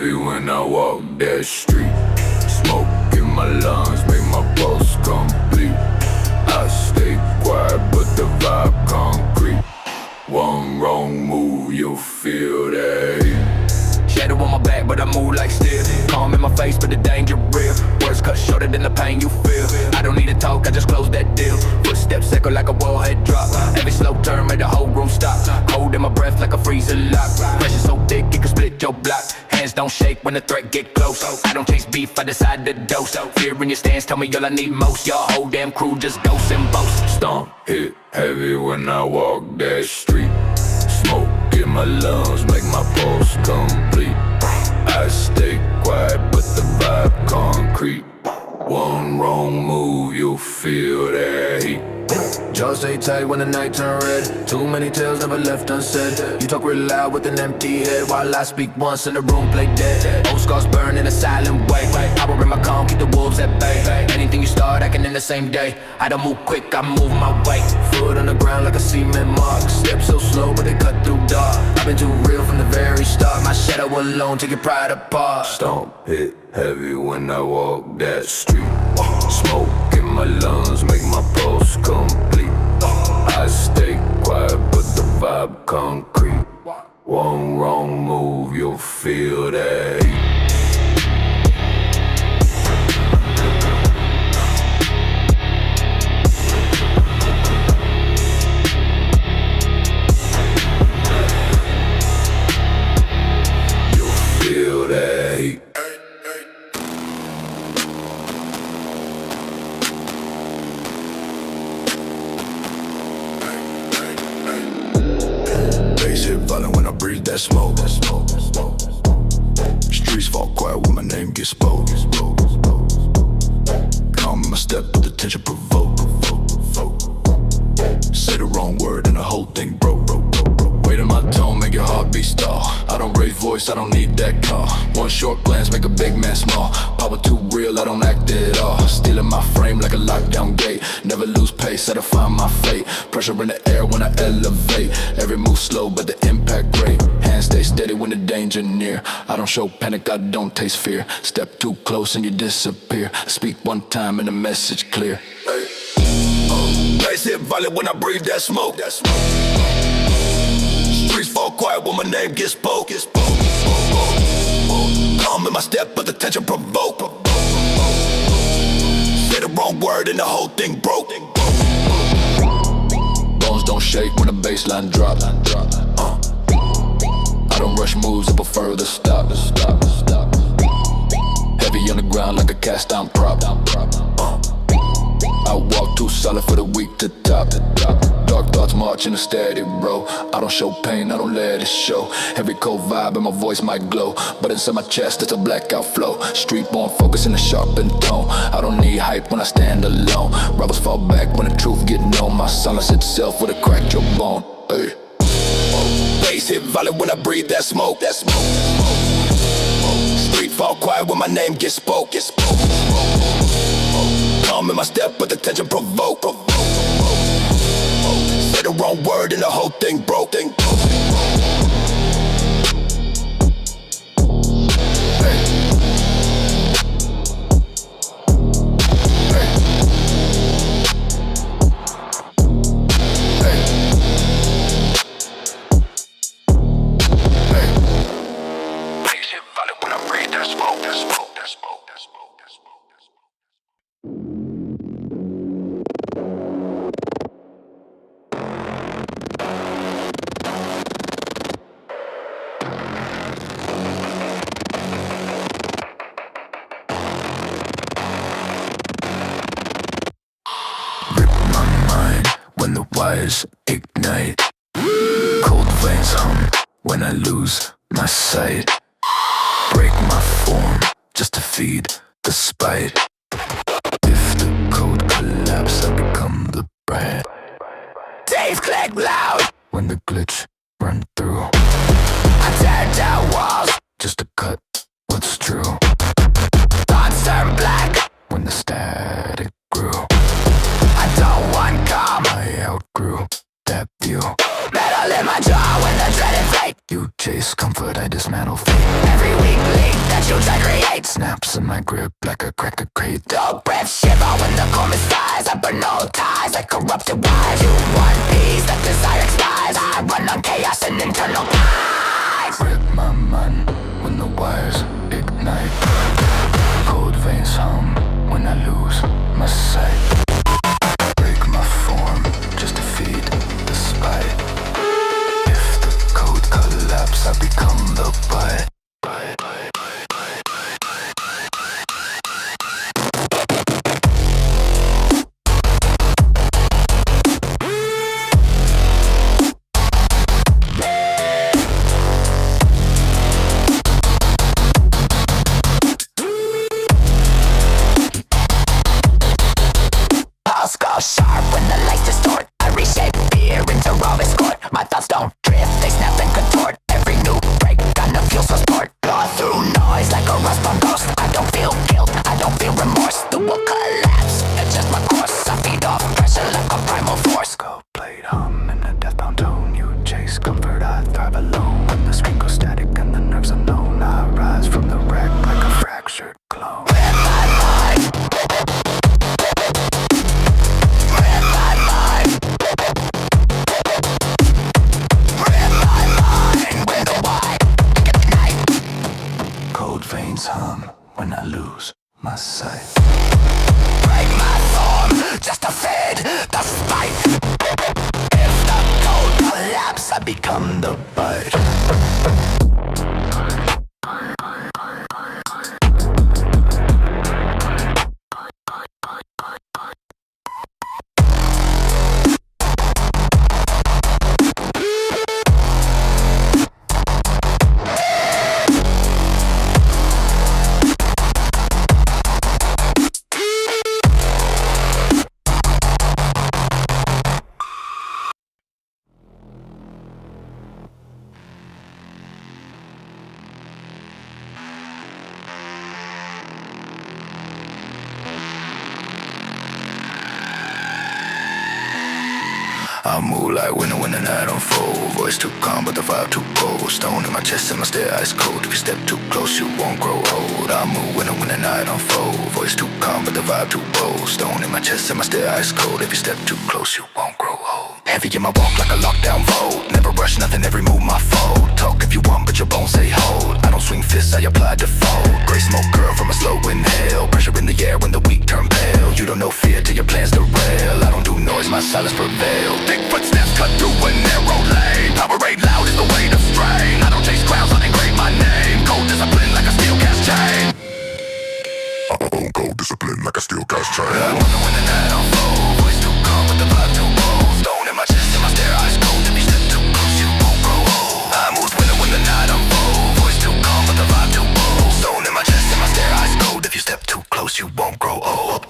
heavy when I walk that street. Smoke in my lungs, make my pulse complete. I stay quiet, but the vibe concrete. One wrong move, you'll feel that heat. Shadow on my back, but I move like steel. Calm in my face, but the danger real. Words cut shorter than the pain you feel. I don't need to talk, I just close that deal. Footsteps echo like a wallhead drop. Every slow turn made the whole room stop. Cold in my breath like a freezer lock. Pressure so thick it can split your block. Hands don't shake when the threat get close. I don't chase beef, I decide to dose. Fear in your stance, tell me all I need most. Your whole damn crew just ghosts and boast. Stomp hit heavy when I walk that street. Smoke in my lungs, make my pulse complete. I stay quiet, but the vibe concrete. One wrong move, you'll feel that heat. Jaws stay tight when the night turn red. Too many tales never left unsaid. You talk real loud with an empty head, while I speak once and the room play dead. Old scars burn in a silent way. Power in my calm, keep the wolves at bay. Anything you start, I can end the same day. I don't move quick, I move my way. Foot on the ground like a cement mark. Steps so slow, but they cut through dark. I've been too real from the very start. My shadow alone, take your pride apart. Stomp hit heavy when I walk that street. Smoke in my lungs, make my pulse complete. I stay quiet, but the vibe concrete. One wrong move, you'll feel that heat. Feel that heat. Bass hit violent when I breathe that smoke. Streets fall quiet when my name gets spoke. Calm in my step, but the tension provoke. Say the wrong word and the whole thing broke. Weight in my tone, make your heartbeat stall. I don't raise voice, I don't need that call. One short glance, make a big man small. Power too real, I don't act at all. Stealing my frame like a lockdown gate. Never lose pace, I define my fate. Pressure in the air when I elevate. Every move slow, but the impact great. Hands stay steady when the danger near. I don't show panic, I don't taste fear. Step too close and you disappear. Speak one time and the message clear. Bass hit violent when I breathe that smoke. Streets fall quiet when my name gets spoke. Calm in my step, but the tension provoke. Say the wrong word and the whole thing broke. Bones don't shake when the bassline drop. I don't rush moves, I prefer to stop. Heavy on the ground like a cast down prop. I walk too solid for the weak to top. Dark thoughts march in a steady row. I don't show pain, I don't let it show. Every cold vibe and my voice might glow, but inside my chest it's a blackout flow. Street born focus in a sharpened tone. I don't need hype when I stand alone. Rebels fall back when the truth get known. My silence itself would have cracked your bone. Hey. Bass hit violent when I breathe that smoke. Street fall quiet when my name gets spoke. Calm in my step, but the tension provoke. Say the wrong word and the whole thing broke. When the wires ignite, cold veins hum when I lose my sight. Break my form just to feed the spite. If the code collapse, I become the brand. Days click loud when the glitch run through. I tear down walls just to cut what's true. Thoughts turn black when the static grew. I don't want calm, I outgrew that view. Metal in my jaw when the dread inflate. You chase comfort, I dismantle fate. Every weak link huge I create. Snaps in my grip like a cracker crate. Dog breath shiver when the chorus flies. I burn no ties like corrupted wires. You want peace, that desire expires. I run on chaos and internal lies. Rip my mind when the wires ignite. Cold veins hum when I lose my sight. Break my form just to feed the spite. If the code collapse, I become the bite. Sharp when the lights distort. I reshape fear into raw escort. My thoughts don't drift, they snap and contort. Every new break, gonna feel so sport. Claw through noise like a rust on ghost. I don't feel guilt, I don't feel remorse. The will collapse, adjust my course. I feed off pressure like a primal force. Go played hum in a deathbound tone. You chase comfort, I thrive alone. When the screen goes static and the nerves unknown, I rise from the wreck like a fractured clone. With my mind. Veins hum when I lose my sight. Break my form just to feed the spite. If the code collapse, I become the bite. I move like winter when the night unfold. Voice too calm but the vibe too cold. Stone in my chest and my stare ice cold. If you step too close you won't grow old. I move winter when the night unfold. Voice too calm but the vibe too bold. Stone in my chest and my stare ice cold. If you step too close you won't grow old. Heavy in my walk like a lockdown vote. Never rush nothing, every move my fold. Talk if you want but your bones say hold. I don't swing fists, I apply default. Gray smoke girl from a slow inhale. Pressure in the air when the weak turn pale. You don't know fear till your plans derail. I don't do noise, my silence prevail. Thick footsteps cut through a narrow lane. Powerade loud is the weight of strain. I don't chase crowds, I engrave my name. Cold discipline like a steel cast chain. Cold discipline like a steel cast chain. I wonder when the night unfolds. Voice too calm but the vibe too bold. Stone in my chest and my stare eyes cold. If you step too close you won't grow old. I move winter when the night unfolds. Voice too calm but the vibe too bold. Stone in my chest and my stare eyes cold. If you step too close you won't grow old.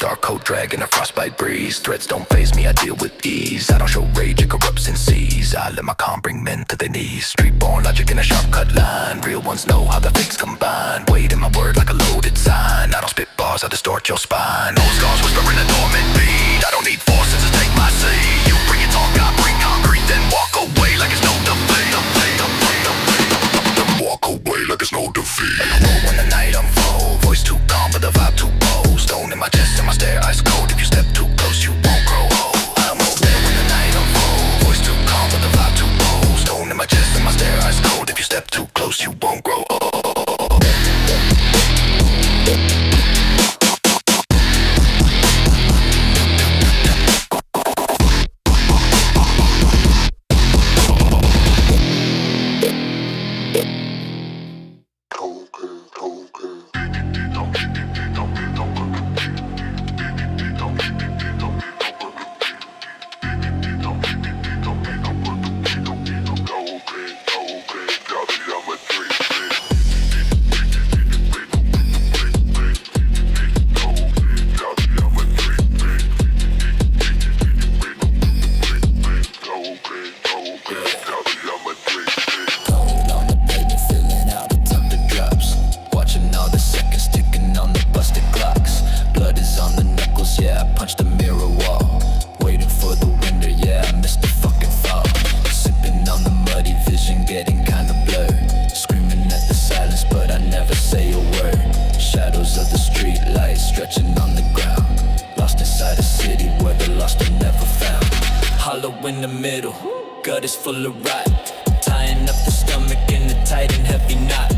Dark coat dragging a frostbite breeze. Threats don't faze me, I deal with ease. I don't show rage, it corrupts and sees. I let my calm bring men to their knees. Street born logic in a sharp cut line. Real ones know how the fakes combine. Weight in my word like a loaded sign. I don't spit bars, I distort your spine. Old scars whispering a dormant beat. I don't need forces to take my seat. You bring it talk, I bring concrete. Then walk away like it's no defeat. Walk away like it's no defeat. I roll when the night unfold. Voice too calm but the vibe too bold. Stone in my chest and my stare ice cold. If you step too close you won't grow old. I'm over there when the night unfold. Voice too calm but the vibe too bold. Stone in my chest and my stare ice cold. If you step too close you won't grow old. hollow in the middle. Gut is full of rot, tying up the stomach in a tight and heavy knot.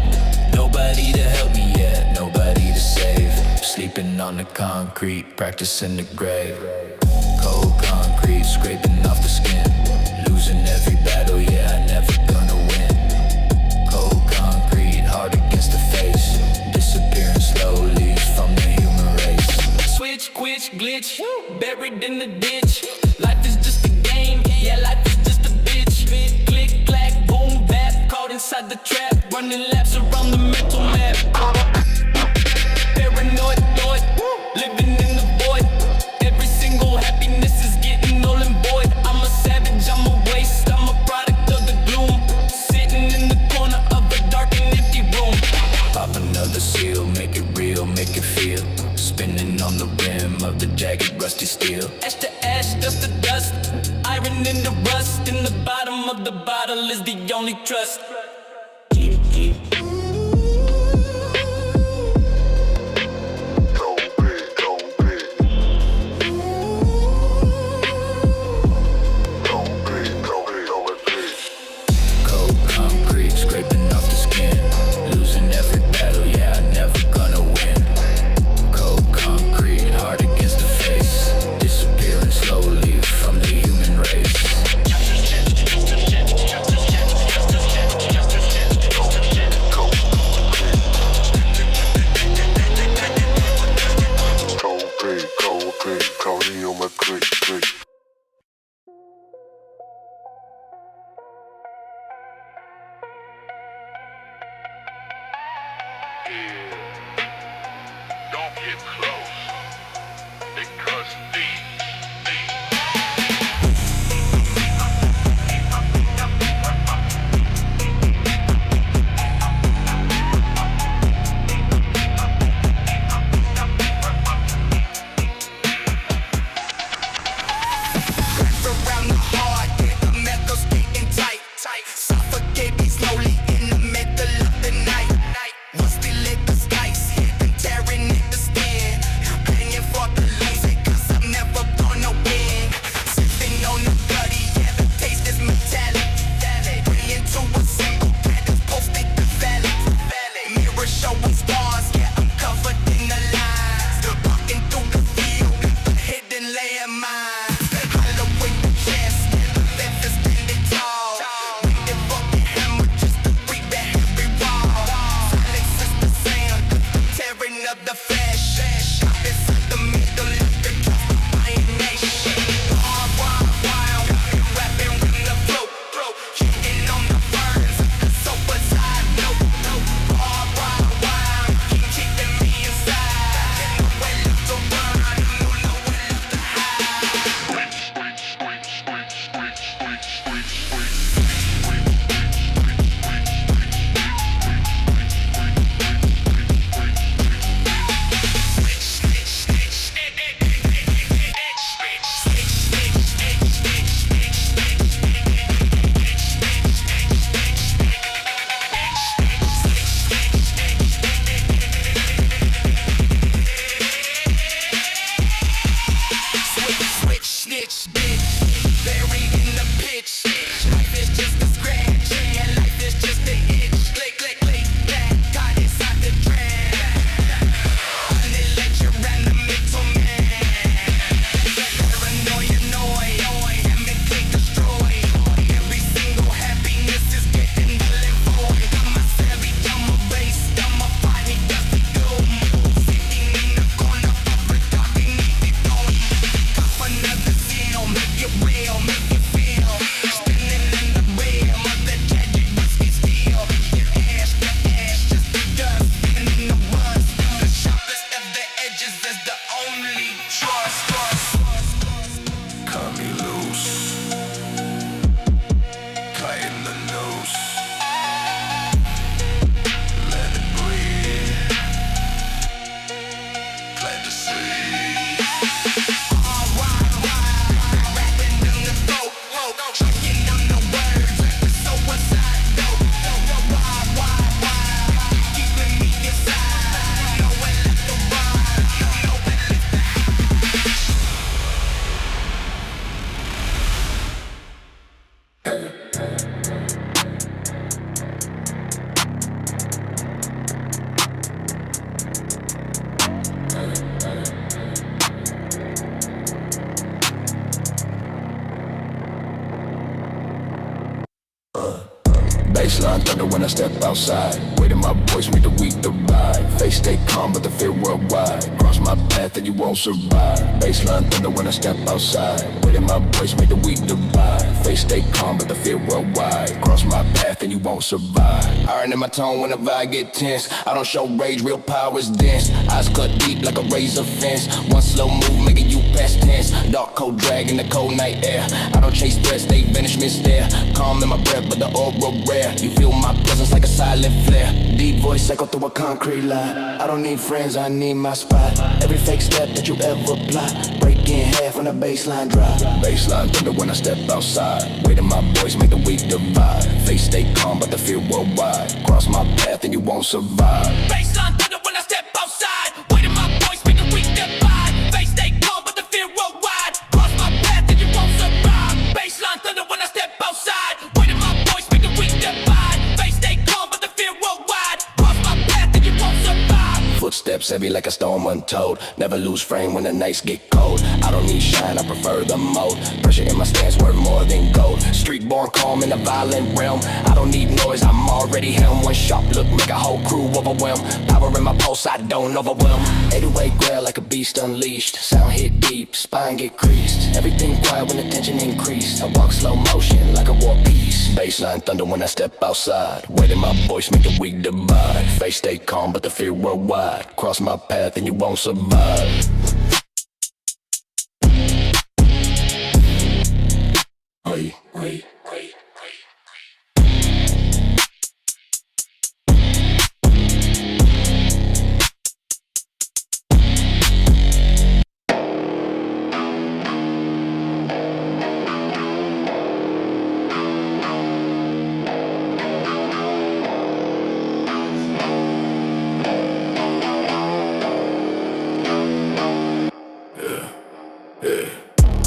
Nobody to help me yet, nobody to save. Sleeping on the concrete, practicing the grave. Cold concrete, scraping off the skin. Losing every battle, yeah, I never gonna win. Cold concrete, hard against the face. Disappearing slowly from the human race. Switch, quitch, glitch, buried in the ditch. Life is just a game, yeah, life is just a bitch. Click, clack, boom, bap, caught inside the trap. Running laps around the mental map. Paranoid, thought, living in the void. Every single happiness is getting null and void. I'm a savage, I'm a waste, I'm a product of the gloom. Sitting in the corner of a dark and empty room. Pop another seal, make it real, make it feel. Spinning on the rim of the jagged rusty steel. Ash to ash, dust to dust, iron in the rust. In the bottom of the bottle is the only trust. Baseline thunder when I step outside. Weight in my voice make the weak divide. Face stay calm but the fear worldwide. Cross my path and you won't survive. Baseline thunder when I step outside. Weight in my voice make the weak divide. Face stay calm but the fear worldwide. Cross my path and you won't survive. Iron in my tone whenever I get tense. I don't show rage, real power is dense. Eyes cut deep like a razor fence. One slow move making you past tense. Dark cold drag in the cold night air. I don't chase threats, they vanish mid-stare. Calm in my breath but the aura rare. You feel my presence like a silent flare. Deep voice echo through a concrete line. I don't need friends, I need my spot. Every fake step that you ever plot, break in half when the baseline drop. Baseline thunder when I step outside. Weight in my voice make the weak divide. Face stay calm but the fear worldwide. Cross my path and you won't survive. Baseline thunder when I step outside. Weight in my voice make the weak divide. Face stay calm but the fear worldwide. Cross my path and you won't survive. Baseline thunder when I step outside. Weight in my voice make the weak divide. Face stay calm but the fear worldwide. Cross my path and you won't survive. Footsteps heavy like a storm untold. Never lose frame when the nights get cold. I don't need shine, I prefer the mode. Pressure in my stance worth more than gold. Street born calm in a violent realm. I don't need noise, I'm already him. One sharp look make a whole crew overwhelm. Power in my pulse, I don't overwhelm. 808 grail like a beast unleashed. Sound hit deep, spine get creased. Everything quiet when the tension increased. I walk slow motion like a war piece. Baseline thunder when I step outside. Weight in my voice make the weak divide. Face stay calm but the fear worldwide. Cross my path and you won't survive. Wait.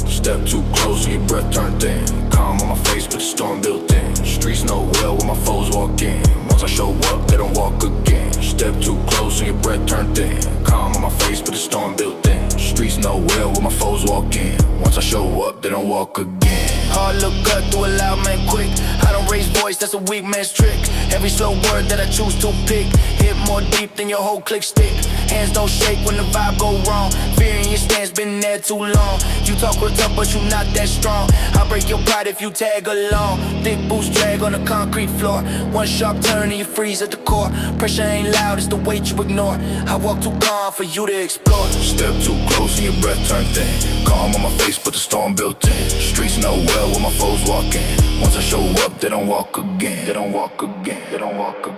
Step too close and your breath turned thin. Calm on my face but the storm built in. Streets know well when my foes walk in. Once I show up they don't walk again. Step too close and your breath turned thin. Calm on my face but the storm built in. Streets know well when my foes walk in. Once I show up they don't walk again. Hard look cut through a loud man quick. I don't raise voice, that's a weak man's trick. Every slow word that I choose to pick hit more deep than your whole click stick. Hands don't shake when the vibe go wrong. Fear in your stance, been there too long. You talk real tough but you not that strong. I'll break your pride if you tag along. Thick boots drag on the concrete floor. One sharp turn and you freeze at the core. Pressure ain't loud, it's the weight you ignore. I walk too calm for you to explore. Step too close and your breath turned thin. Calm on my face but the storm built in. Streets know well when my foes walk in. Once I show up they don't walk again. They don't walk again. They don't walk again.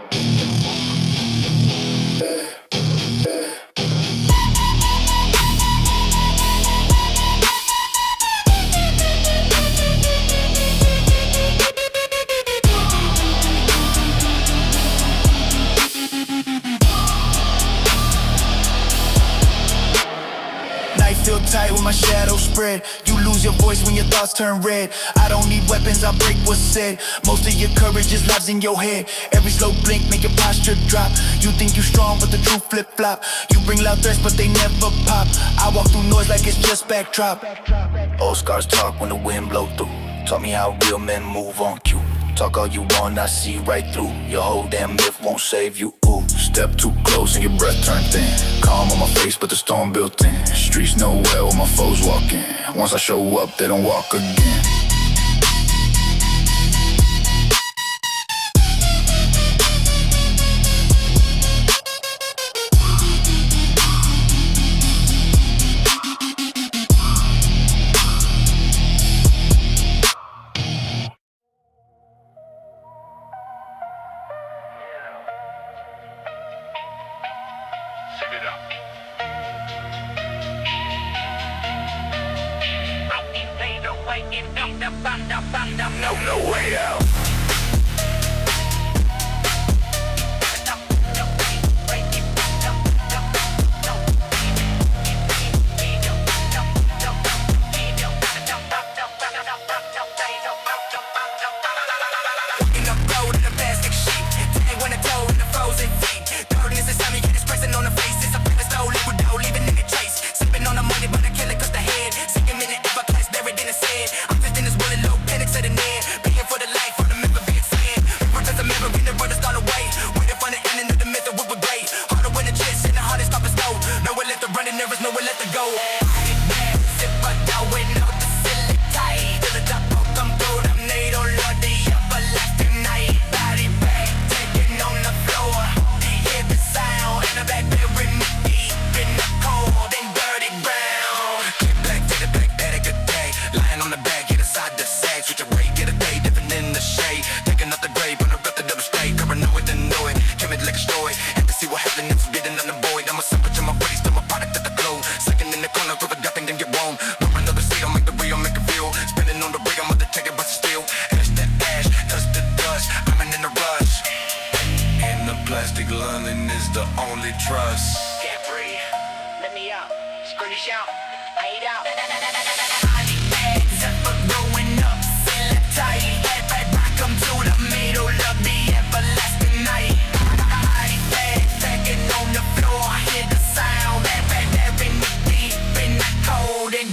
Feel tight when my shadow spread. You lose your voice when your thoughts turn red. I don't need weapons, I break what's said. Most of your courage just lives in your head. Every slow blink make your posture drop. You think you strong but the truth flip-flop. You bring loud threats but they never pop. I walk through noise like it's just backdrop. Old scars talk when the wind blow through. Taught me how real men move on cue. Talk all you want, I see right through. Your whole damn myth won't save you, ooh. Step too close and your breath turned thin. Calm on my face but the storm built in. Streets know well when my foes walk in. Once I show up they don't walk again. No way out. I'm just in this world of low panic, setting in. Paying for the life on the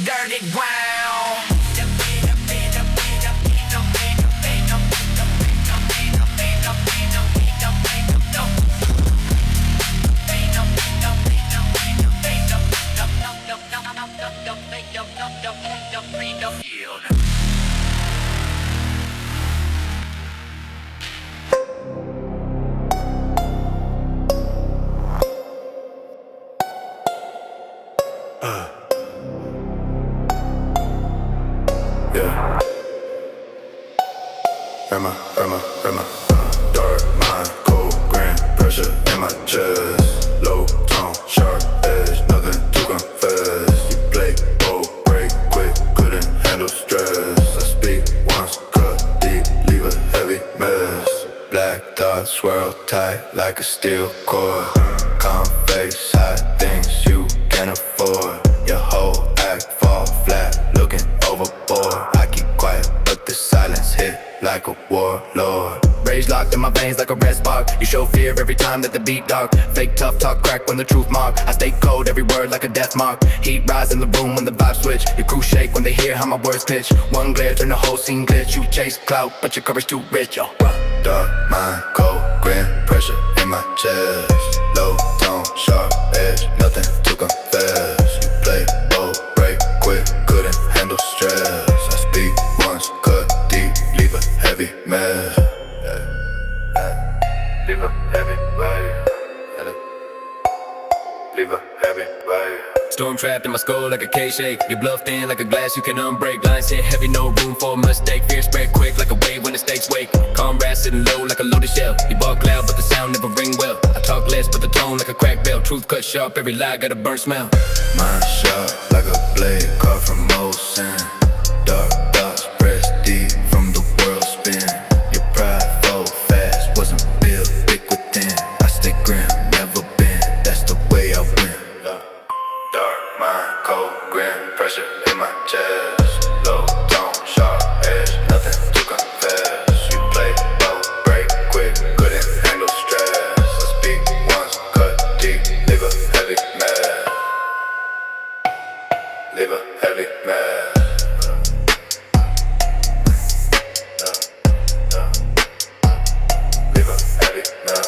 dirty ground. Yeah. Rema. Dark mind, cold grain, pressure in my chest. Low tone, sharp edge, nothing to confess. You play, break quick, couldn't handle stress. I speak once, cut deep, leave a heavy mess. Black thoughts swirl tight like a steel cord. Calm face, hide things you can't afford. Your whole act fall flat, looking overboard. I keep quiet, but the silence hit like a warlord. Rage locked in my veins like a red spark. You show fear every time that the beat dark. Fake tough talk crack when the truth mark. I stay cold, every word like a death mark. Heat rise in the room when the vibes switch. Your crew shake when they hear how my words pitch. One glare turn the whole scene glitch. You chase clout, but your coverage too rich, yo. Dark mind, cold grain, pressure in my chest. Low tone, sharp edge, nothing to confess. You play, break quick, couldn't handle stress. I speak once, cut deep, leave a heavy mess. Leave a heavy wave. Leave a heavy wave. Storm trapped in my skull like a K-shake. Your bluff thin like a glass you can unbreak. Lines hit heavy, no room for a mistake. Fear spread quick like a wave when the stakes wake. Comrades sitting low like a loaded shell. You bark loud but the sound never ring well. I talk less but the tone like a cracked bell. Truth cut sharp, every lie got a burnt smell. Mind sharp like a blade cut from Olsen. Dark thoughts press deep from the world spin. Your pride fall fast, wasn't built thick within. I stay grim, never been, that's the way I win. Dark mind, cold grin, pressure in my chest. Low tone, sharp edge, nothing to confess. You play, break quick, couldn't handle stress. I speak once, cut deep, leave a heavy mess. Leave a heavy mess. Leave a heavy mess.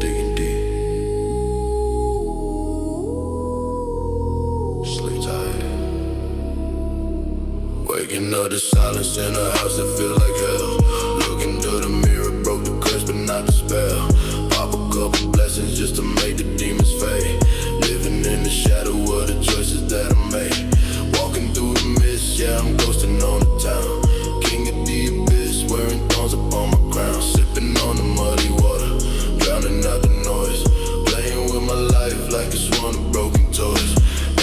Digging deep. Sleep tight. Waking up the silence in a house that feel like hell. Looking through the mirror, broke the curse but not the spell. Pop a couple blessings just to make the demons fade. Living in the shadow of the choices that I made. Walking through the mist, yeah, I'm ghosting on the town. King of the abyss, wearing thorns upon my crown. Sipping on the muddy water, drowning out the noise. Playing with my life like it's one of broken toys.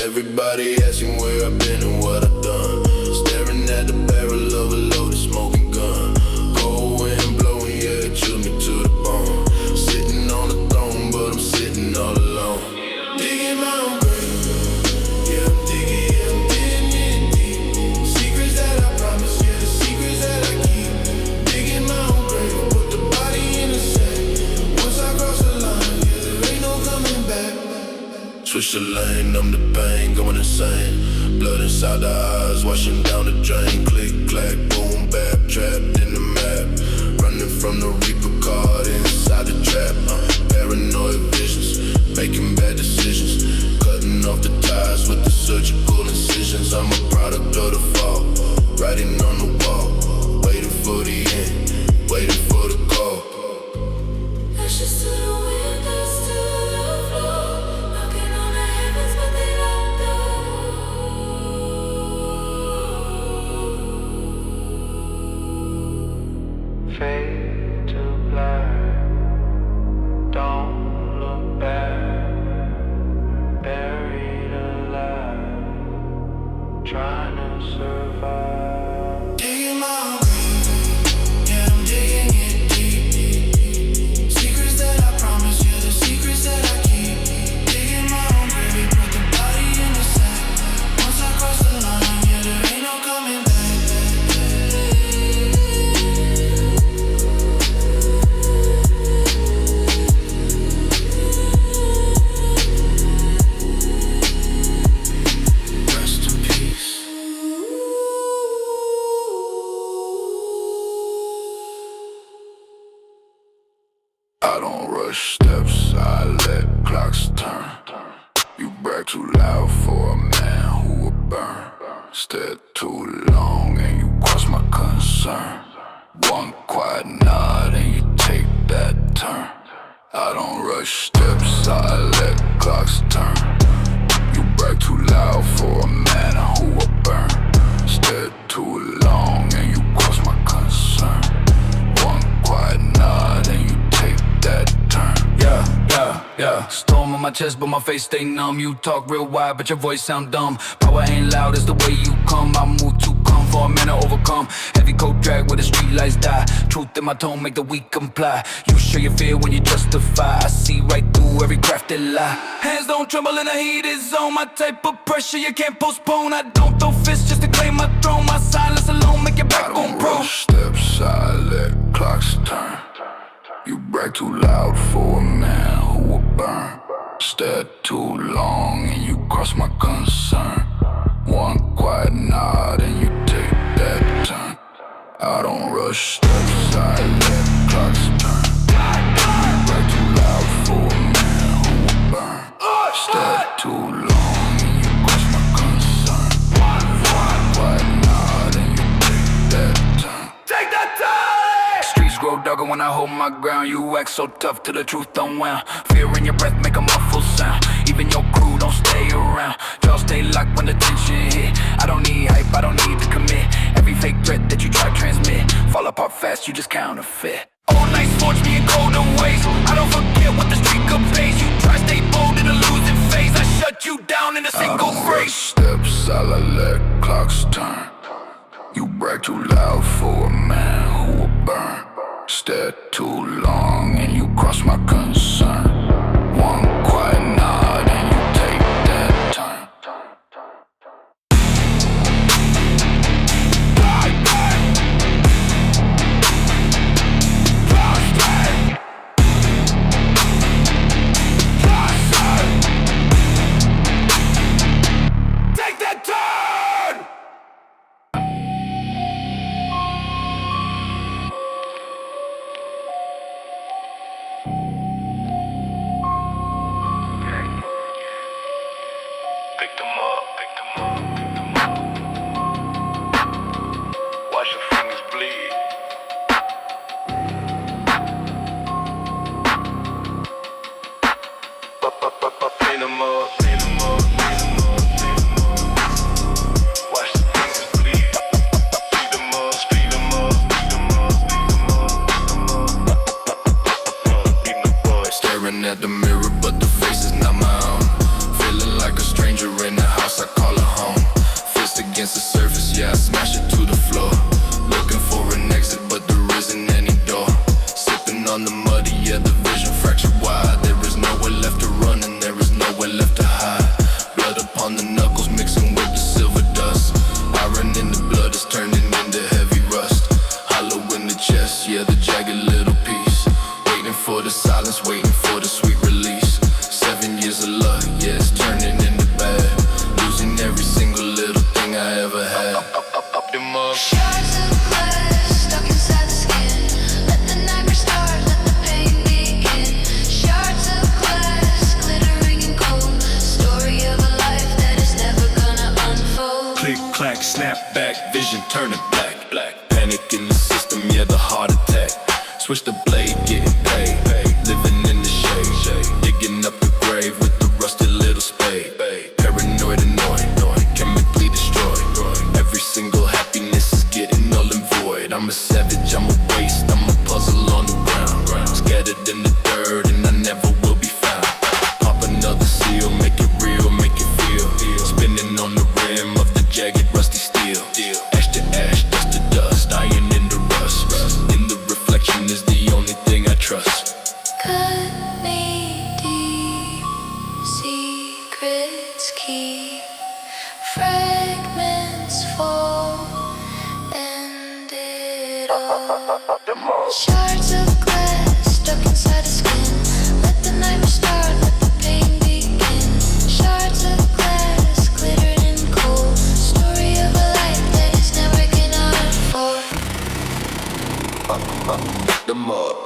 Everybody asking where I've been and what I've done. Staring at the barrel of a loaded smoking gun. Cold wind blowing, yeah, it chilled me to the bone. Sitting on the throne, but I'm sitting all alone. Digging my own grave. Yeah, I'm digging it deep. Secrets that I promise, yeah, the secrets that I keep. Digging my own grave, put the body in the sand. Once I cross the line, yeah, there ain't no coming back. Switch the lane, I'm the pain, going insane. Blood inside the eyes, washing down the drain. Click, clack, boom, bap, trapped in the map. Running from the reaper caught inside the trap. Paranoid visions, making bad decisions. Cutting off the ties with the surgical incisions. I'm a product of the fall, writing on the wall. Waiting for the end, waiting for the call. Ashes to the wind, dust to the floor. Knocking on the heavens, but they don't know. I don't rush steps, I let clocks turn. You brag too loud for a man who will burn. Stare too long and you cross my concern. One quiet nod and you take that turn. I don't rush steps, I let clocks turn. You brag too loud for a man who will burn. Stare too long and you cross my concern. One quiet nod and you take that turn. Yeah. Storm on my chest, but my face stay numb. You talk real wide, but your voice sound dumb. Power ain't loud, it's the way you come. I move too calm for a man to overcome. Heavy coat drag where the street lights die. Truth in my tone make the weak comply. You show your fear when you justify. I see right through every crafted lie. Hands don't tremble in a heated zone. My type of pressure you can't postpone. I don't throw fists just to claim my throne. My silence alone make your back on pro. Rush steps, I let clocks turn. You brag too loud for a man who will burn. Stare too long and you cross my concern. One quiet nod and you take that turn. I don't rush steps, I let clocks turn. You brag too loud for a man who will burn. Stare too long and you cross my concern. One quiet nod and you take that turn. Take that time! Streets grow darker when I hold my ground. You act so tough till the truth unwound. Fear in your breath make a muffled sound. Even your crew don't stay around. Jaws stay locked when the tension hit. I don't need hype, I don't need to commit. Every fake threat that you try to transmit fall apart fast, you just counterfeit. All nights forge me in colder ways. I don't forget what the street could pays. You try stay bold in a losing phase. I shut you down in a single phrase. Steps, I let clocks turn. You brag too loud for a man who will burn. Stare too long and you cross my concern. One quiet nod and you take that turn. Take that turn! Pick them up, pick them up, pick them up. Watch your fingers bleed. Clean them up, clean them up, clean them up, clean them up. Watch the fingers bleed. Speed them up, speed them up, speed them up, speed them up. Beating the boy, staring at the mirror, but the face is not my own. Feeling like a stranger in the house, I call it home. Fist against the surface, yeah, I smash it to the floor. Looking for an exit, but there isn't any door. Sipping on the muddy, yeah, the vision fractured wide. There is nowhere left to run and there is nowhere left to hide. Blood upon the knuckles mixing with the silver dust. Iron in the blood is turning into heavy rust. Hollow in the chest, yeah, the jagged little piece. Waiting for the silence, waiting for the sweet release. 7 years of luck, yeah, it's turning into bad. Losing every single little thing I ever had. Up them up. Shards of glass stuck inside the skin. Let the nightmare start, let the pain begin. Shards of glass glittering and cold. Story of a life that is never gonna unfold. Click, clack, snap back, vision turning black. Panic in the system, yeah, the heart attack. Switch the blade, getting paid. Living in the shade, digging up the grave with the rusty little spade. Paranoid, annoyed, chemically destroyed. Every single happiness is getting null and void. I'm a savage, I'm a waste, I'm a puzzle on the ground. Scattered in the dirt and I never will be found. Pop another seal, make it real, make it feel. Spinning on the rim of the jagged rusty steel. Ash to ash, dust to dust, iron in the rust. In the reflection is the only thing I trust. Cut me deep, secrets keep. Fragments fall, end it all. Shards of glass stuck inside the skin. Let the nightmare start, let the pain begin. Shards of glass glittered and cold. Story of a life that is never gonna unfold. Them up.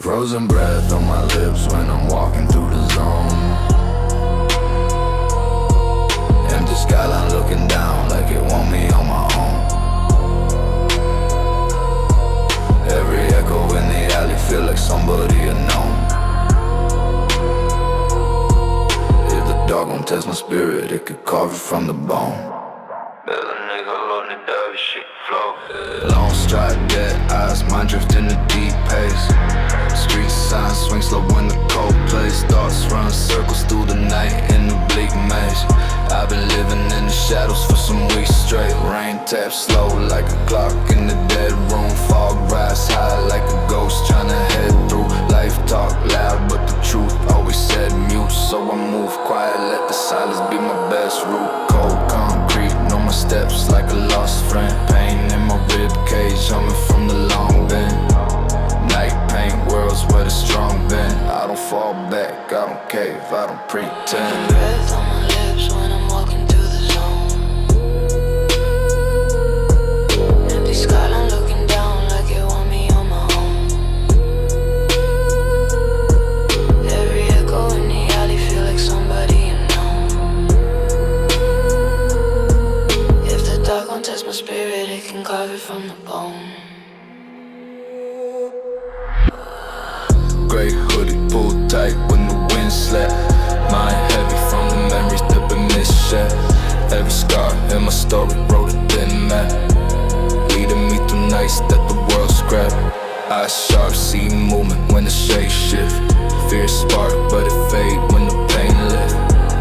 Frozen breath on my lips when I'm walking through the zone. Empty skyline looking down like it want me on my own. Every echo in the alley feel like somebody unknown. If the dark gon' test my spirit, it could carve it from the bone. Long stride, dead eyes, mind drift in the deep pace. Street signs swing slow when the cold plays. Thoughts run circles through the night in the bleak maze. I've been living in the shadows for some weeks straight. Rain taps slow like a clock in the dead room. Fog rise high like a ghost tryna head through. Life talk loud but the truth always said mute. So I move quiet, let the silence be my best route. Cold concrete, know my steps like a lost friend. Pain in my rib cage, humming from the long bend. Night paint worlds where the strong been. I don't fall back, I don't cave, I don't pretend. Breath on my lips when I'm walking through the zone. Empty skyline looking down like it want me on my own. Every echo in the alley feel like somebody unknown. If the dark won't test my spirit, it can carve it from the bone. Gray hoodie pulled tight when the wind slept. Mind heavy from the memories that been misshed. Every scar in my story wrote a thin map, leading me through nights that the world scrapped. Eyes sharp, see movement when the shade shift. Fear spark, but it fade when the pain lift.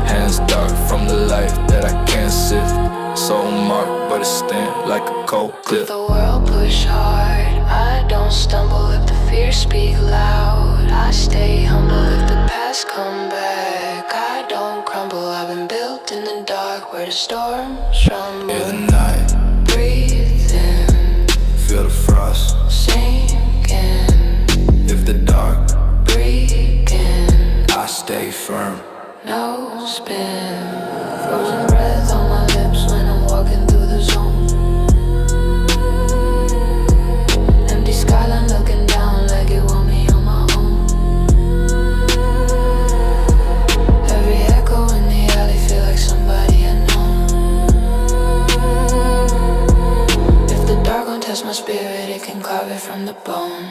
Hands dark from the life that I can't sift. Soul marked, but it stand like a cold clip. If the world push hard, I don't stumble. If the fear speak loud, I stay humble. If the past come back, I don't crumble. I've been built in the dark where the storms rumble. In the night, Breathe in, feel the frost sinking. if the dark Breaking, I stay firm. no spin. Frozen breath on my lips when I'm walking through the zone. Empty skyline looking down like it want me on my own. Every echo in the alley feel like somebody unknown. If the dark won't test my spirit, it can carve it from the bone.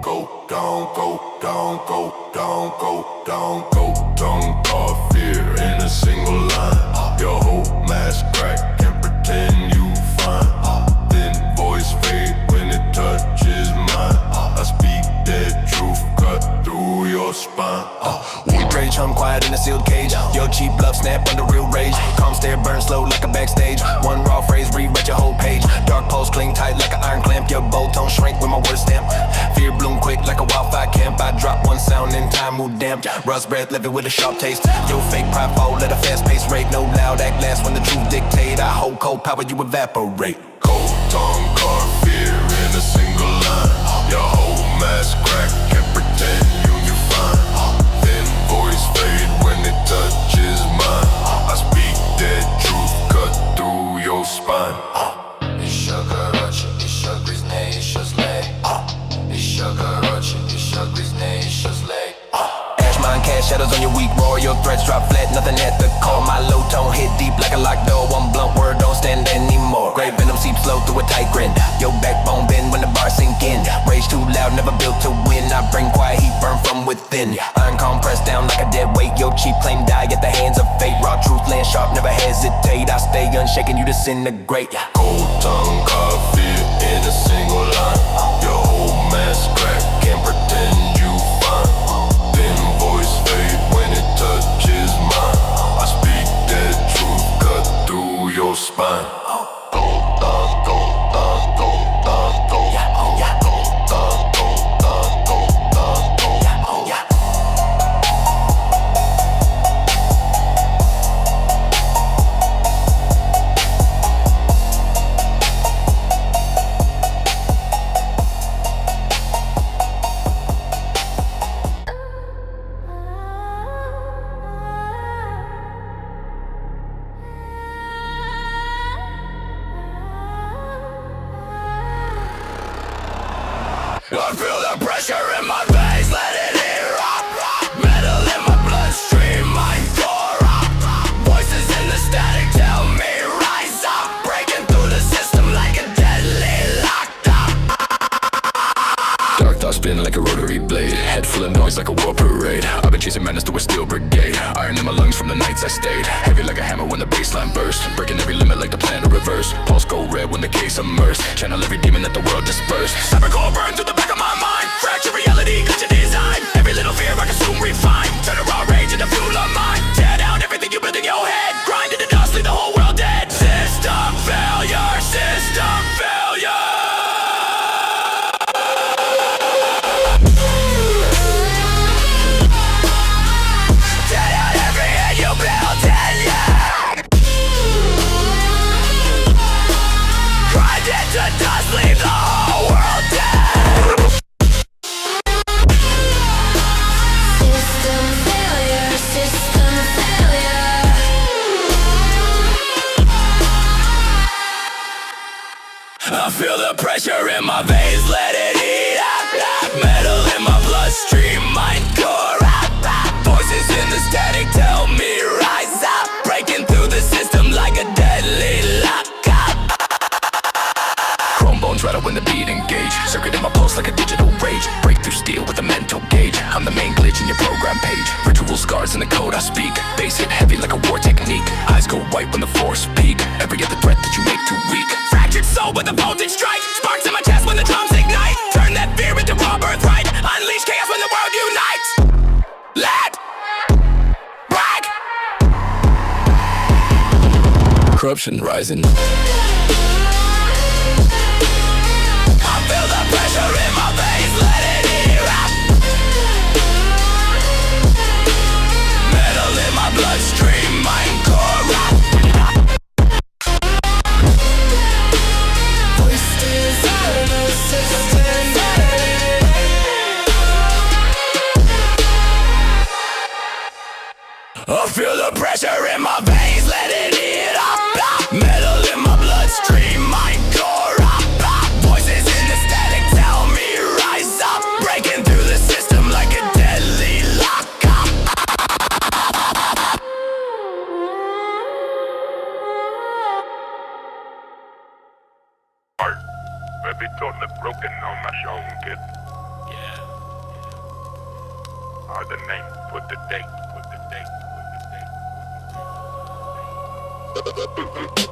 Go down, go down, go down, go down, go down. All fear in a single line. Your whole mask crack, can't pretend you fine. Then voice fade when it touches mine. I speak dead truth, cut through your spine. Rage, I'm quiet in a sealed cage. Your cheap bluff snap under real rage. Calm stare burn slow like a backstage. One raw phrase, rewrite your whole page. Dark pulse cling tight like an iron clamp. Your bolt don't shrink with my word stamp. Fear bloom quick like a wildfire camp. I drop one sound in time, move damp. Rust breath, living with a sharp taste. Your fake pride fall at a fast pace rate. No loud act last when the truth dictate. I hold cold power, you evaporate. Cold tongue, car fear in a single line. Your whole mask crack, can't pretend you fine. Then voice fade when it touches mine. I speak dead truth, cut through your spine. Еще короче, еще грязнее, еще злей. Еще короче, еще грязнее, еще злей. Ash mine, cast shadows on your weak roar. Your threats drop flat, nothing at the core. My low tone hit deep like a locked door. One blunt word don't stand anymore. Great venom seeps slow through a tight grin. Your backbone bend when the bars sink in. Rage too loud, never built to win. I bring quiet heat, burn from within. Iron calm pressed down like a dead weight. Your cheap claim die at the hands of fate. Raw truth land sharp, never hesitate. I stay unshaken, you disintegrate. Cold tongue, car fear in a single line. Your whole mask crack, can't pretend you fine. Then voice fade when it touches mine. I speak dead truth, cut through your spine. Gold tongue, gold tongue, gold tongue, gold tongue, gold tongue, gold tongue, gold tongue, gold tongue. I feel the pressure in my veins, let it hear up. Metal in my bloodstream, mind core up. Voices in the static tell me rise up. Breaking through the system like a deadly locked up. Dark thoughts spin like a rotary blade. Head full of noise like a war parade. I've been chasing madness through a steel brigade. Iron in my lungs from the nights I stayed. Heavy like a hammer when the baseline burst. Breaking every limit like the plan to reverse. Pulse go red when the case immersed. Channel every demon that the world dispersed. Cybercore burn through the back of my mind. Fracture reality, cut your design. Every little fear I consume, refine. Turn a raw rage into fuel of mine. Tear down everything you build in your head. Grind to the dust, leave the whole world dead. System failure, system failure. To dust, leave the whole world dead. System failure, system failure. I feel the pressure in my veins, let it eat up. Metal in my bloodstream, mind core up. Voices in the static tell me rise up. Breaking through the system like a deadly lock. Bones rattle when the beat engage. Circuit in my pulse like a digital rage. Break through steel with a mental gauge. I'm the main glitch in your program page. Ritual scars in the code I speak. Bass hit heavy like a war technique. Eyes go white when the force peak. Every other threat that you make too weak. Fractured soul with a voltage strike. Sparks in my chest when the drums ignite. Turn that fear into raw birthright. Unleash chaos when the world unites. Let brag. Corruption rising. Feel the pressure in my veins, let it hear up. Metal in my bloodstream, mind core up. Voices in the system. I feel the pressure in my veins, let it heat up. Metal in my bloodstream, mind core up. Voices in the static tell me rise up. Breaking through the system like a deadly lock-up. Art, very totally broken on my show, kid. Yeah. The name, put the date, put the date, put the date.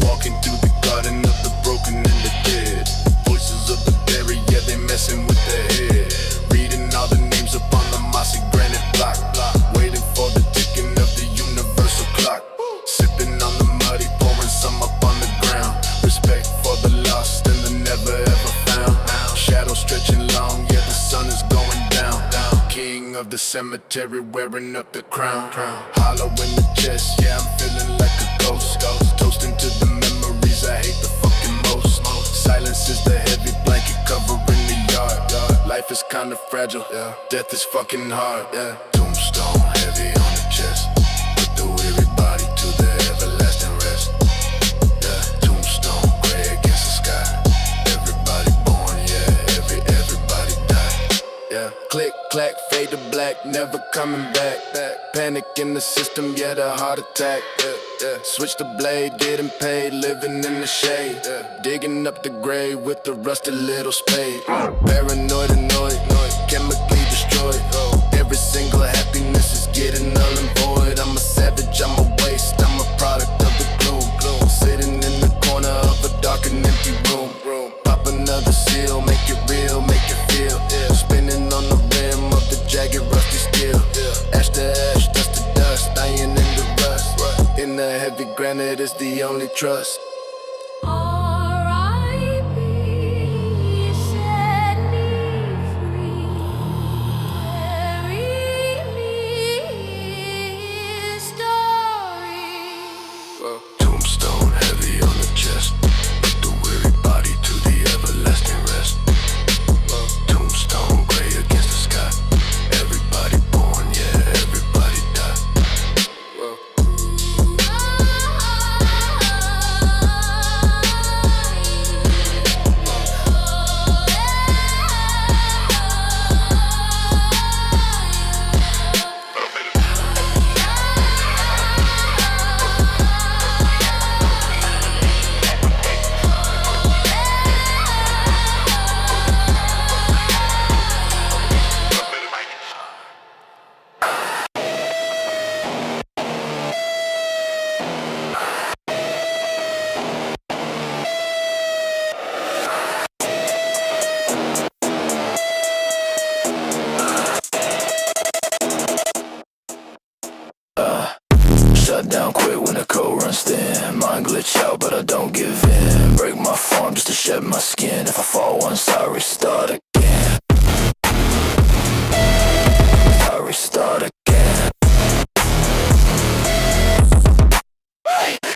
Walking through the garden of the broken and the dead. Voices of the buried, yeah, they messing with their head. Reading all the names upon the mossy granite block. Waiting for the ticking of the universal clock. Sipping on the muddy, pouring some up on the ground. Respect for the lost and the never ever found. Shadows stretching long, yeah, the sun is going down. King of the cemetery wearing up the crown. Hollow in the chest, yeah, I'm feeling like a ghost. Toasting to the memories I hate the fucking most. Silence is the heavy blanket covering the yard. Life is kinda fragile, death is fucking hard. Tombstone heavy on the chest. Put the weary body to the everlasting rest. Tombstone gray against the sky. Everybody born, yeah, everybody died. Click, clack, fade to black, never coming back. Panic in the system, yeah, the heart attack. Switch the blade, didn't pay, living in the shade. Digging up the grave with the rusty little spade. Paranoid, annoyed, chemically destroyed. Every single happiness is getting null and void. I'm a savage, I'm a waste, I'm a product of the gloom. Sitting in the corner of a dark and empty room. Pop another seal, make it real, make it feel. Spinning on the rim of the jagged rusty steel. Ash to ash, dust to dust, iron in the rust. In the heavy granite is the only trust. R.I.P. set me free. Bury me story. Tombstone heavy on the chest. Put the weary body to the everlasting rest. Tombstone gray against the sky. shed my skin. If I fall once, I restart again. I restart again.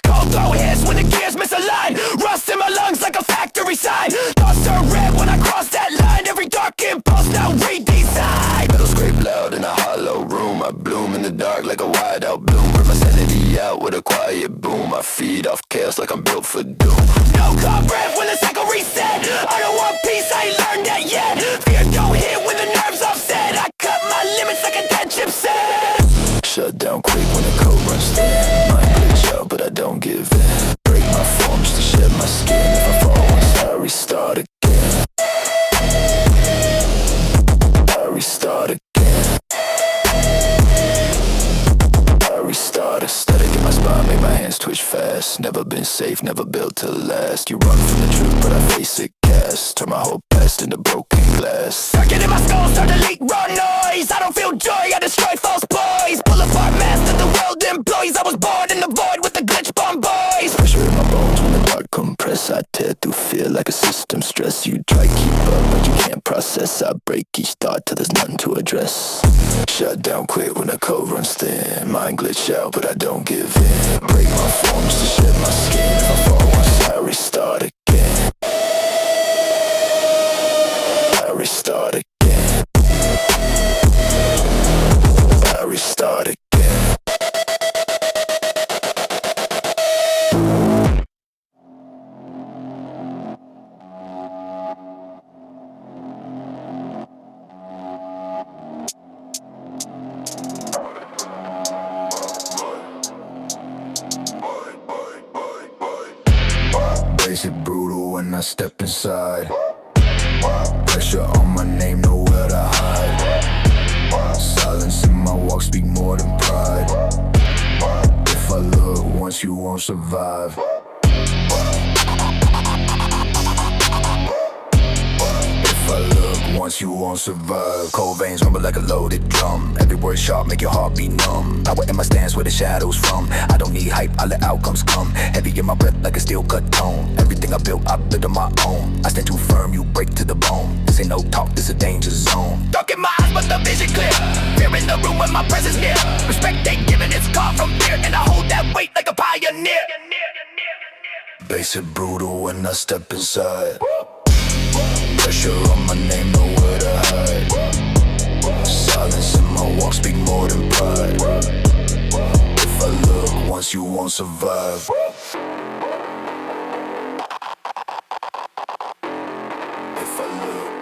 Cold blow hits when the gears misalign. Rust in my lungs like a factory sign. Thoughts turn red when I cross that line. Every dark impulse now redesign. Metal scrape loud in a hollow room. I bloom in the dark like a wide out bloom. Burn my sanity out with a quiet boom. I feed off chaos like I'm built for doom. No comrade when the cycle reset. I don't want peace, I ain't learned that yet. Fear don't hit when the nerves offset. I cut my limits like a dead chip set. Shut down quick when the code runs thin. Mind glitch out but I don't give in. Break my form just to shed my skin. If I fall once I restart again. I restart again. I restart. Static in my spine, make my hands twitch fast. Never been safe, never built to last. You run from the truth but I face it cast. Turn my whole past into broken glass. Circuit in my skull start to leak raw noise. I don't feel joy, I destroy false boys. Pull apart master the world employs. I was born in the void with the glitch bomb boys. Pressure in my bones when the dark compress. I tear through fear like a system stress. You try keep up but you can't process. I break each thought till there's nothing to address. Shut down quick when the code runs thin. Mind glitch out but I don't give in. Break my forms to shed my skin. If I fall once I restart again. I restart again. I restart again. Basic brutal when I step inside. Pressure on my name, nowhere to hide. Silence in my walk, speak more than pride. If I look once, you won't survive. If I look once, you won't survive. Cold veins rumble like a loaded drum. Every word sharp, make your heart be numb. Power in my stance where the shadows from. I don't need hype, I let outcomes come. Heavy in my breath like a steel cut tone. Everything I built on my own. I stand too firm, you break to the bone. This ain't no talk, this a danger zone. Dark in my eyes, but the vision clear. Fear in the room when my presence near. Respect ain't given, it's caught from fear. And I hold that weight like a pioneer. Basic brutal when I step inside. Pressure on my name, nowhere to hide. Silence in my walk, speak more than pride. If I look once, you won't survive.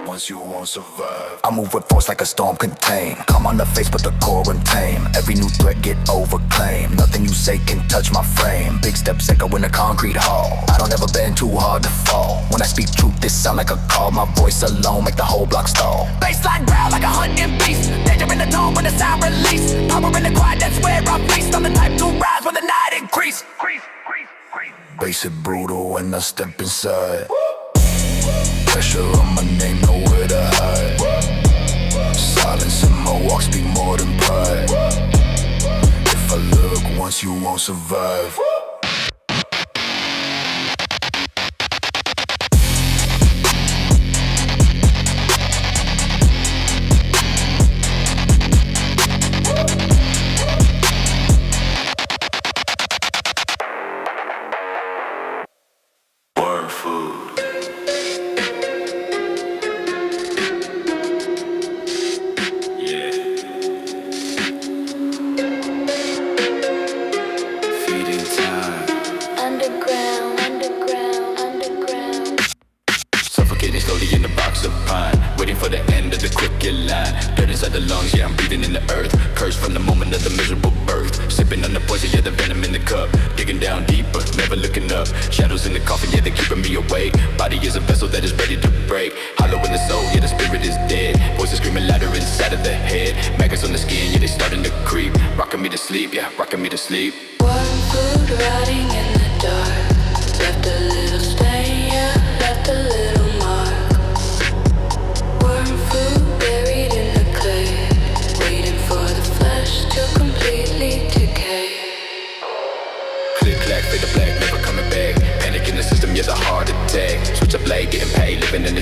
Once you won't survive. I move with force like a storm contained. Come on the face but the core untamed. Every new threat get overclaimed. Nothing you say can touch my frame. Big steps echo in a concrete hall. I don't ever bend too hard to fall. When I speak truth this sound like a call. My voice alone make the whole block stall. Baseline growl like a hunting beast. Danger in the tone when the sound release. Power in the quiet, that's where I feast. I'm the type to rise when the night increase. Basic brutal when I step inside. Pressure on my name, nowhere to hide. Silence in my walk, speak more than pride. If I look once, you won't survive.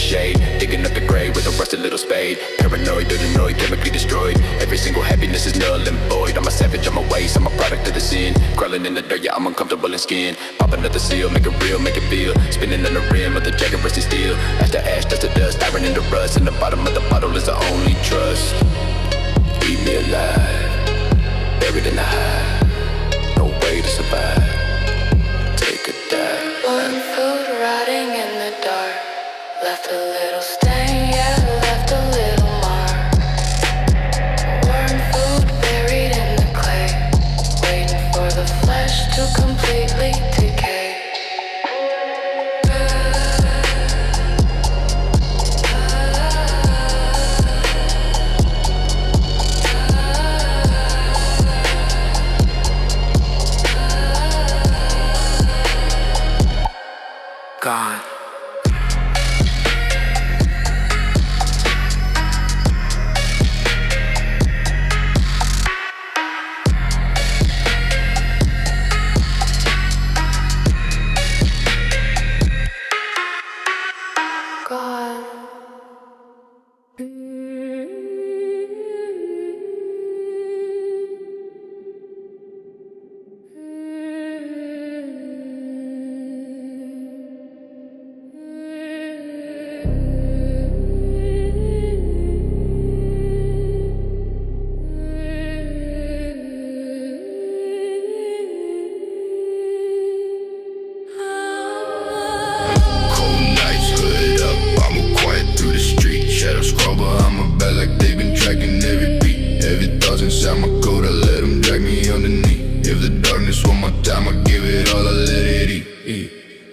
shade, digging up the grave with a rusted little spade. Paranoid, annoyed, chemically destroyed. Every single happiness is null and void. I'm a savage, I'm a waste, I'm a product of the sin. Crawling in the dirt, yeah, I'm uncomfortable in skin. Pop another seal, make it real, make it feel. Spinning on the rim of the jacket, rusty steel. Ash to ash, dust to dust, iron into rust. And the bottom of the bottle is the only trust. Eat me alive, buried in the high. No way to survive. Take a dive. One foot rotting in the dark. Left a little stain, yeah, left a little mark. Worm food buried in the clay, waiting for the flesh to completely decay. Gone. God.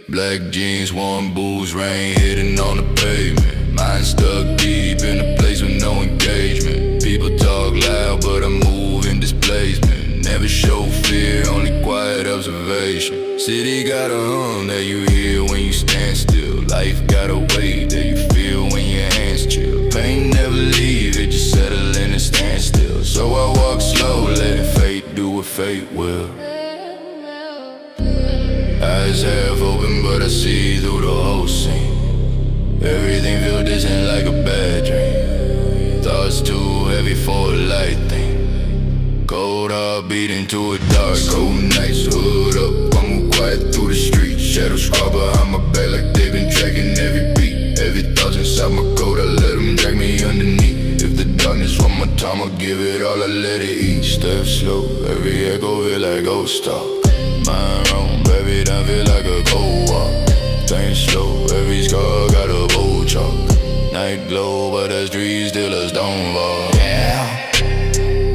Black jeans, warm boots, rain hitting on the pavement. Mind stuck deep in a place with no engagement. People talk loud, but I move in displacement. Never show fear, only quiet observation. City got a hum that you hear when you stand still. Life got a weight that you feel when your hands chill. Pain never leave, it just settle in and stand still. So I walk slow, letting fate do what fate will. Eyes half open, but I see through the whole scene. Everything feels distant like a bad dream. Thoughts too heavy for a light thing. Cold heart beating to a dark. Cold nights, hood up, I move quiet through the street. Shadows crawl behind my back like they've been tracking every beat. Every thought's inside my coat, I let them drag me underneath. If the darkness want my time, I give it all, I let it eat. Step slow, every echo feel like ghost talk. Mind wrong, every time feel like a cold walk. Think slow, every scar got a bow chalk. Night glow, but the streets still a stone wall. Yeah,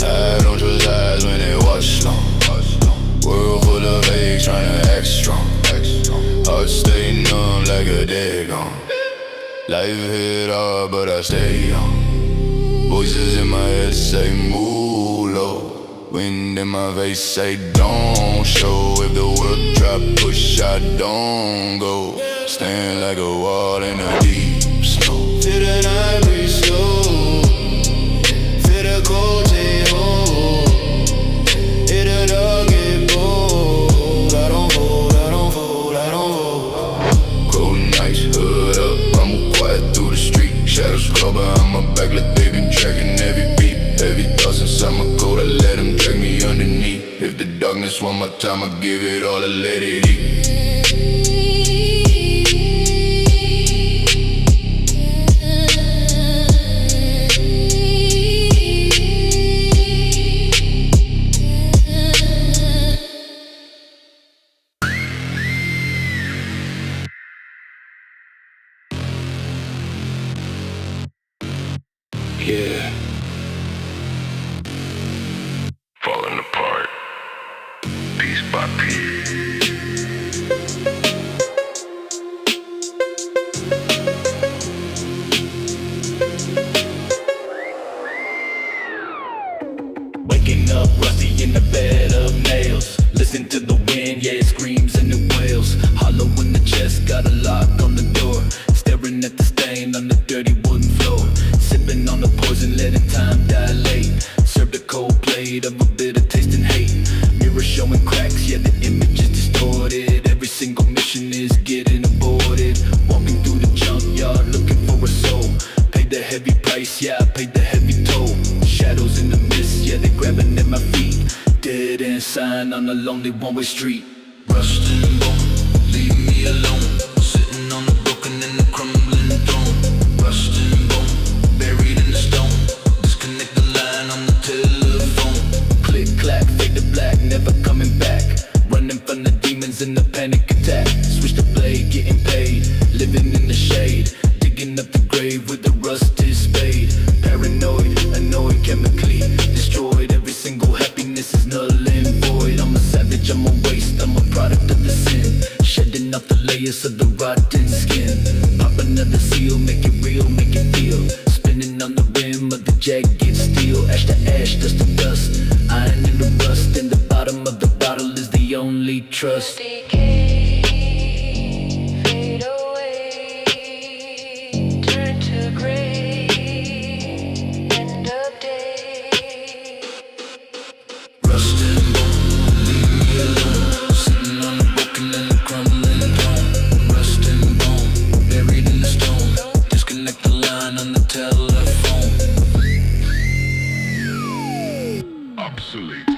I don't trust eyes when they watch long. World full of fakes tryna act strong. Heart stay numb like a dead gone. Life hit hard, but I stay young. Voices in my head say move low. Wind in my face say don't show. If the world drop, push, I don't go. Stand like a wall in a deep snow. Feel the night breeze slow. Feel the cold take hold. Hit the dark get bold. I don't fold, I don't fold, I don't fold. Cold nights, hood up, I move quiet through the street. Shadows crawl behind my back like they been tracking every beat. Every thought's inside my coat, I let them drag me underneath. If the darkness want my time, I give it all, I let it eat. Yeah. Falling apart, piece by piece. Waking up rusty in the bed of nails. Listen to the wind, yeah, it screams and it wails. Hollow in the chest, got a lock on the door. Staring at the stain on the dirty wooden floor. Sipping on the poison, letting time dilate. Served a cold plate of a bitter taste and hate. Mirror showing cracks, yeah, the image is distorted. Every single mission is getting aborted. Walking through the junkyard, looking for line on a lonely one-way street. Rust and bone, leave me alone. Sitting on the broken and the crumbling throne. Rust and bone, buried in the stone. Disconnect the line on the telephone. Click, clack, fade to black, never coming back. Running from the demons in the panic attack. Switch the blade, getting paid. Living in the shade, digging up the grave with a rusted spade. Paranoid, annoyed, chemically destroyed. Every single happiness is null and void. I'm a savage, I'm a waste, I'm a product of the sin. Shedding off the layers of the rotten skin. Pop another seal, make it real, make it feel. Spinning on the rim of the jagged steel. Ash to ash, dust to dust, iron in the rust. And the bottom of the bottle is the only trust. Decay, fade away, turn to gray, end of day. Rust and bone, leave me alone. Sitting on the broken and the crumbling throne. Rust and bone, buried in the stone. Disconnect the line on the telephone. Obsolete.